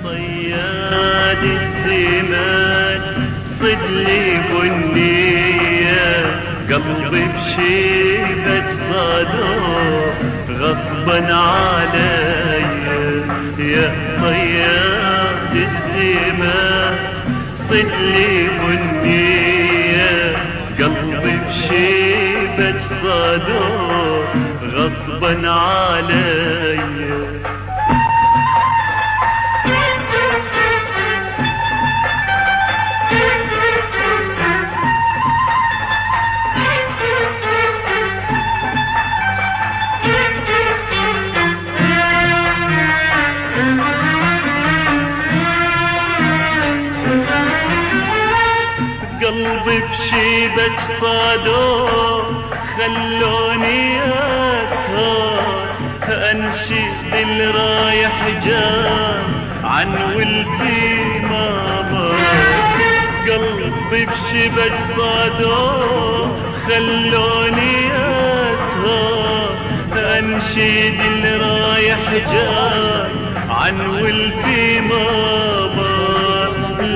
صياد السمك صدلي بنية قلبي بشيبة صدور غصبا علي يا صياد السمك صدلي بنية قلبي بشيبة صدور غصبا علي قلبي بشيبة صدور خلوني أسهر أنشد الرايح جاي عن ولدي ماما قلبي بشيبة صدور خلوني أسهر أنشد الرايح جاي عن ولدي ماما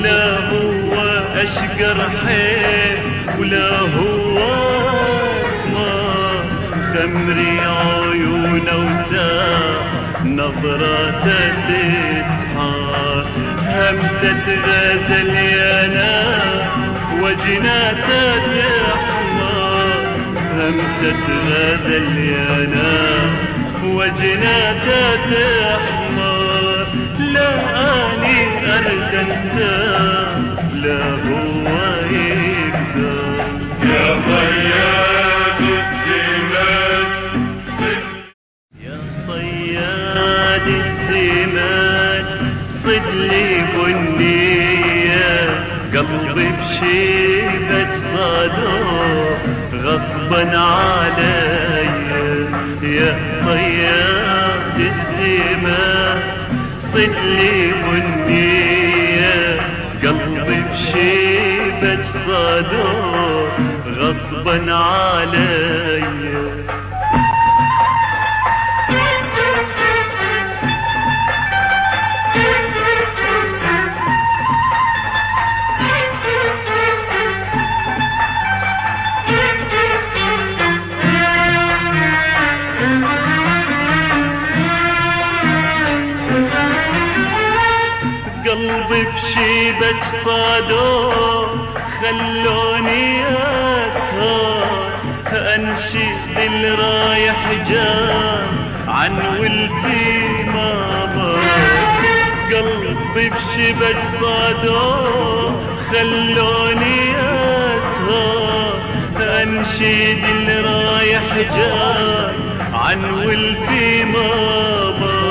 لا هو أشقر حيل ولا هو ما خمري عيونه وساح نظراته تسحر همسة غزل يا ناس وجناته تحمر همسة غزل يا ناس وجناته تحمر لا أني أرد أنساه لا هو يقدر يا صياد السمك يا صياد السمك صدلي بنية قلبي بشيبة صدور غصبا علي يا صياد السمك صدلي بنية قلبي بشيبة صدور غصبا علي قلبي بشيبة صدور خلوني أسهر أنشد الرايح جاي عن ولدي ماما قلبي بشيبة صدور خلوني أسهر أنشد الرايح جاي عن ولدي ماما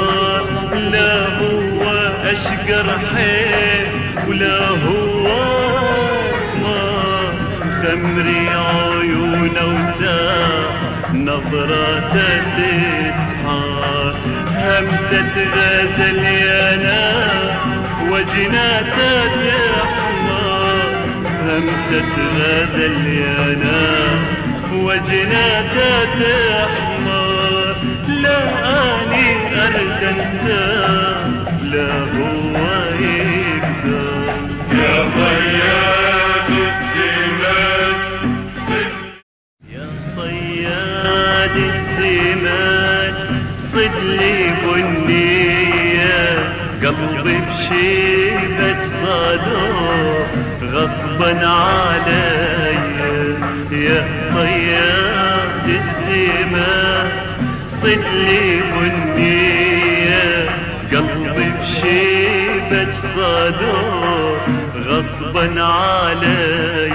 لا هو أشقر حيل ولا هو ما خمري عيونه وساح نظراته تسحر همسة غزل يا ناس وجناته تحمر همسة غزل يا ناس وجناته تحمر لا أني أرد أنساه لا هو يقدر يا صياد السمك يا صياد السمك صدلي بنية قلبي بشيبة صدور غصبا علي يا صياد السمك صدلي بنية قلبي بشيبة صدور غصبا علي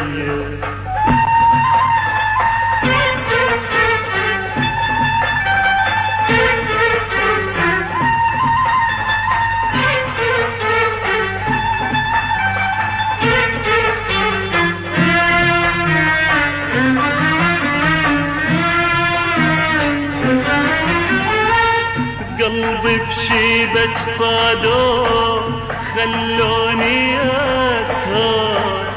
قلبي بشيبة صدور خلوني أسهر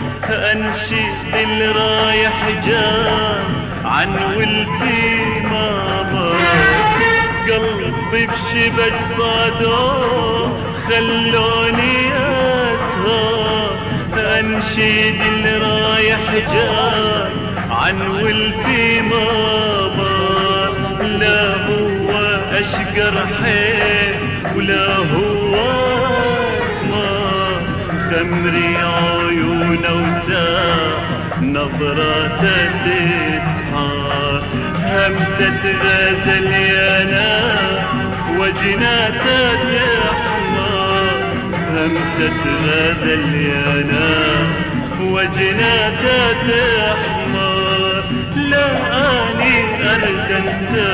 أنشد الرايح جاي عن ولدي ماما قلبي بشبك صدور خلوني أسهر أنشد اللي رايح جاي عن والفي مضى. لا هو أشقر حيل ولا هو أسمر، خمري عيونه وساح نظراته تسحر. همسة غزل يا ناس وجناته تحمر، همسة غزل يا ناس وجناته تحمر. لا أني أرد أنسى